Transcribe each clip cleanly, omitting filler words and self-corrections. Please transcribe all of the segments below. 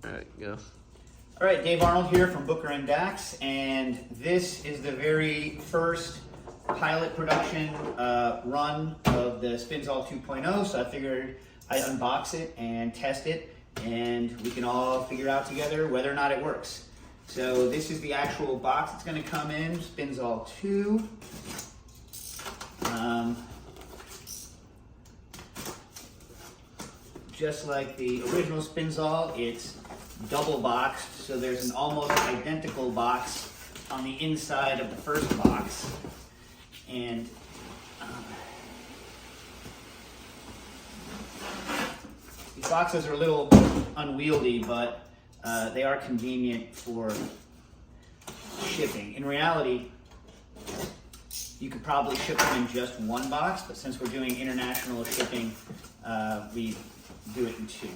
All right, go. All right, Dave Arnold here from Booker and Dax, and this is the very first pilot production run of the Spinzall 2.0, so I figured I'd unbox it and test it, and we can all figure out together whether or not it works. So this is the actual box it's going to come in, Spinzall 2. Just like the original Spinzall, it's double boxed, so there's an almost identical box on the inside of the first box. And these boxes are a little unwieldy, but they are convenient for shipping. In reality, you could probably ship them in just one box, but since we're doing international shipping, we do it in two.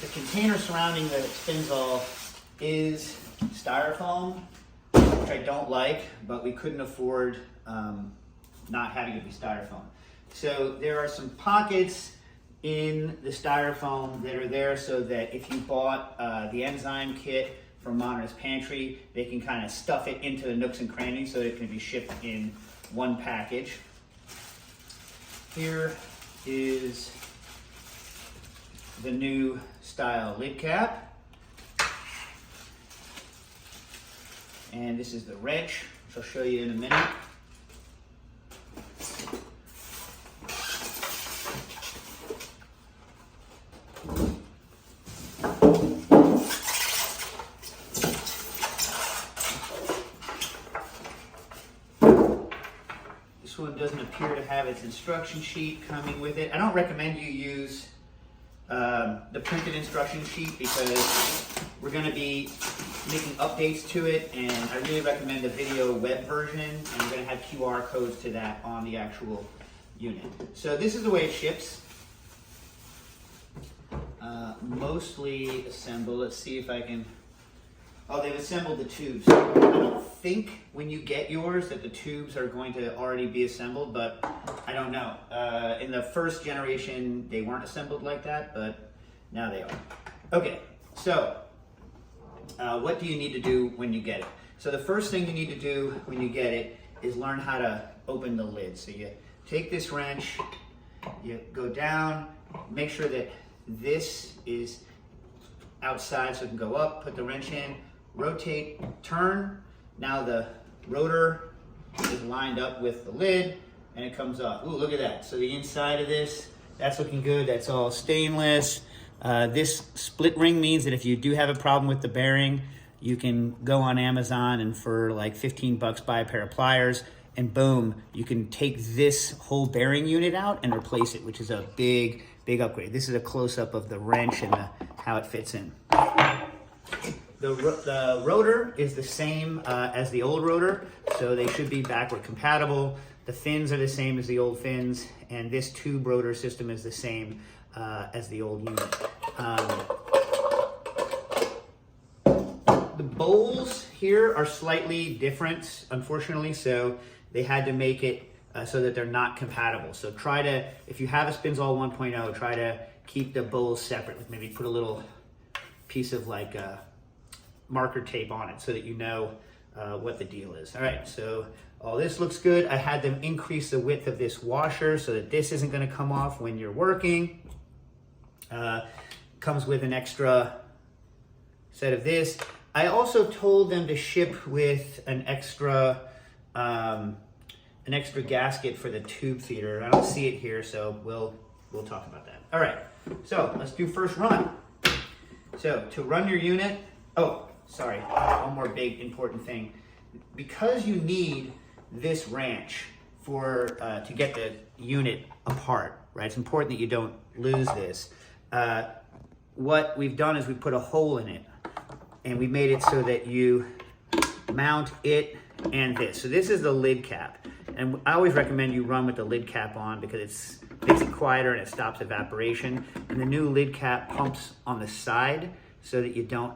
The container surrounding the Spinzall is styrofoam, which I don't like, but we couldn't afford not having it be styrofoam. So there are some pockets in the styrofoam that are there so that if you bought the enzyme kit from Modernist Pantry, they can kind of stuff it into the nooks and crannies so that it can be shipped in one package. Here is the new style lid cap. And this is the wrench, which I'll show you in a minute. This one doesn't appear to have its instruction sheet coming with it. I don't recommend you use the printed instruction sheet because we're going to be making updates to it, and I really recommend the video web version, and we're going to have QR codes to that on the actual unit. So this is the way it ships. Mostly assembled. Let's see if I can... Oh, they've assembled the tubes. I don't think when you get yours that the tubes are going to already be assembled, but I don't know. In the first generation, they weren't assembled like that, but now they are. Okay, so what do you need to do when you get it? So the first thing you need to do when you get it is learn how to open the lid. So you take this wrench, you go down, make sure that this is outside so it can go up, put the wrench in, rotate, turn. Now the rotor is lined up with the lid and it comes up. Ooh, look at that. So the inside of this, that's looking good. That's all stainless. This split ring means that if you do have a problem with the bearing, you can go on Amazon and for like 15 bucks buy a pair of pliers, and boom, you can take this whole bearing unit out and replace it, which is a big upgrade. This is a close-up of the wrench and how it fits in. The rotor is the same as the old rotor, so they should be backward compatible. The fins are the same as the old fins, and this tube rotor system is the same as the old unit. The bowls here are slightly different, unfortunately, so they had to make it so that they're not compatible. So try to, if you have a Spinzall 1.0, try to keep the bowls separate. Like maybe put a little piece of like marker tape on it so that you know what the deal is. All right, so all this looks good. I had them increase the width of this washer so that this isn't going to come off when you're working. Comes with an extra set of this. I also told them to ship with an extra gasket for the tube feeder. I don't see it here, so we'll talk about that. All right, so let's do first run. So to run your unit, oh, sorry, one more big important thing. Because you need this wrench for to get the unit apart, right? It's important that you don't lose this. What we've done is we put a hole in it, and we made it so that you mount it and this. So this is the lid cap. And I always recommend you run with the lid cap on because it makes it quieter and it stops evaporation. And the new lid cap pumps on the side so that you don't,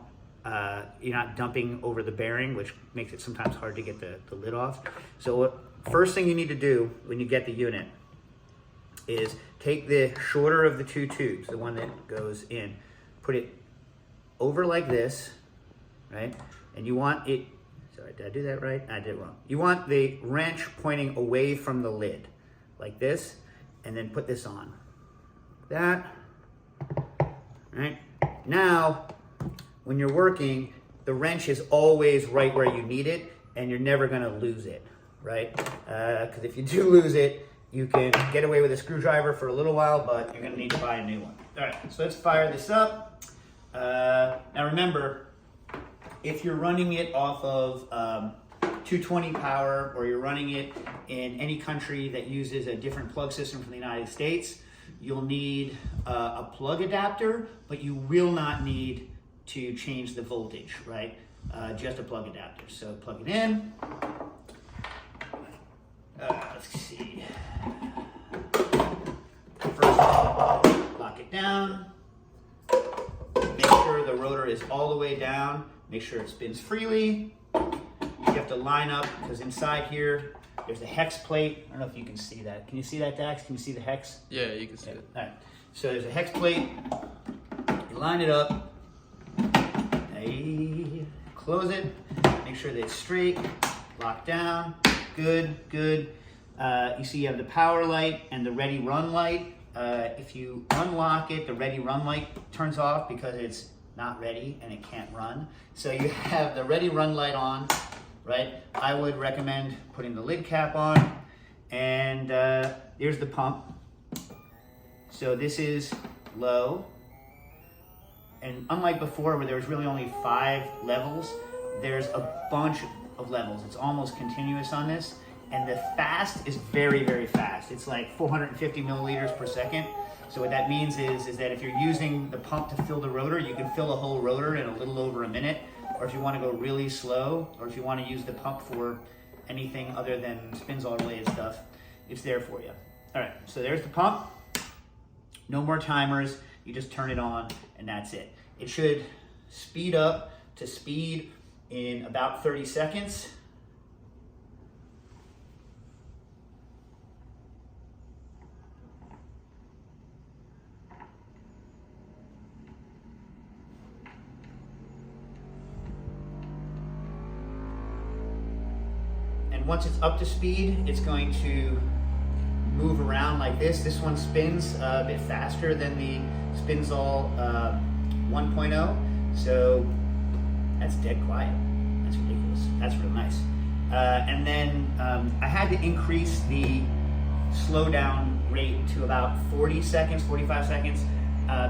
you're not dumping over the bearing, which makes it sometimes hard to get the lid off. So first thing you need to do when you get the unit is take the shorter of the two tubes, the one that goes in, put it over like this, right? And you want it, sorry, did I do that right? I did it wrong. You want the wrench pointing away from the lid, like this, and then put this on. That, right? Now, when you're working, the wrench is always right where you need it, and you're never gonna lose it, right? Because if you do lose it, you can get away with a screwdriver for a little while, but you're gonna need to buy a new one. All right, so let's fire this up. Now remember, if you're running it off of 220 power, or you're running it in any country that uses a different plug system from the United States, you'll need a plug adapter, but you will not need to change the voltage, right? Just a plug adapter. So plug it in. Let's see. First, lock it down. Make sure the rotor is all the way down. Make sure it spins freely. You have to line up, because inside here, there's a hex plate. I don't know if you can see that. Can you see that, Dax? Can you see the hex? Yeah, you can see it. All right. So there's a hex plate. You line it up. Close it. Make sure that it's straight. Lock down. Good, good. You see you have the power light and the ready run light. If you unlock it, the ready run light turns off because it's not ready and it can't run. So you have the ready run light on, right? I would recommend putting the lid cap on. And there's the pump. So this is low. And unlike before, where there was really only 5 levels, there's a bunch of levels. It's almost continuous on this. And the fast is very, very fast. It's like 450 milliliters per second. So what that means is that if you're using the pump to fill the rotor, you can fill a whole rotor in a little over a minute. Or if you want to go really slow, or if you want to use the pump for anything other than Spinzall related stuff, it's there for you. All right, so there's the pump. No more timers. You just turn it on and that's it. It should speed up to speed in about 30 seconds. And once it's up to speed, it's going to move around like this. This one spins a bit faster than the Spinzall 1.0, so that's dead quiet. That's ridiculous. That's real nice. And then I had to increase the slowdown rate to about 40 seconds, 45 seconds,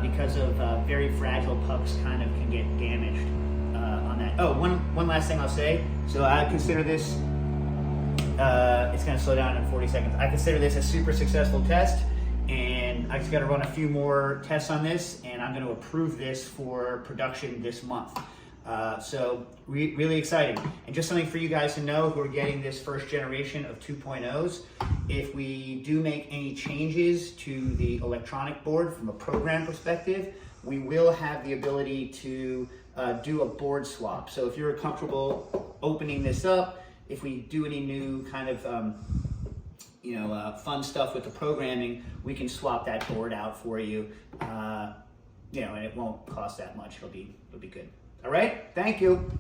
because of very fragile pucks kind of can get damaged on that. Oh, one last thing I'll say. So I consider this, it's going to slow down in 40 seconds. I consider this a super successful test, and I just got to run a few more tests on this, and I'm going to approve this for production this month. So really exciting. And just something for you guys to know who are getting this first generation of 2.0s, if we do make any changes to the electronic board from a program perspective, we will have the ability to do a board swap. So if you're comfortable opening this up, if we do any new kind of fun stuff with the programming, we can swap that board out for you, and it won't cost that much. It'll be good. All right, thank you.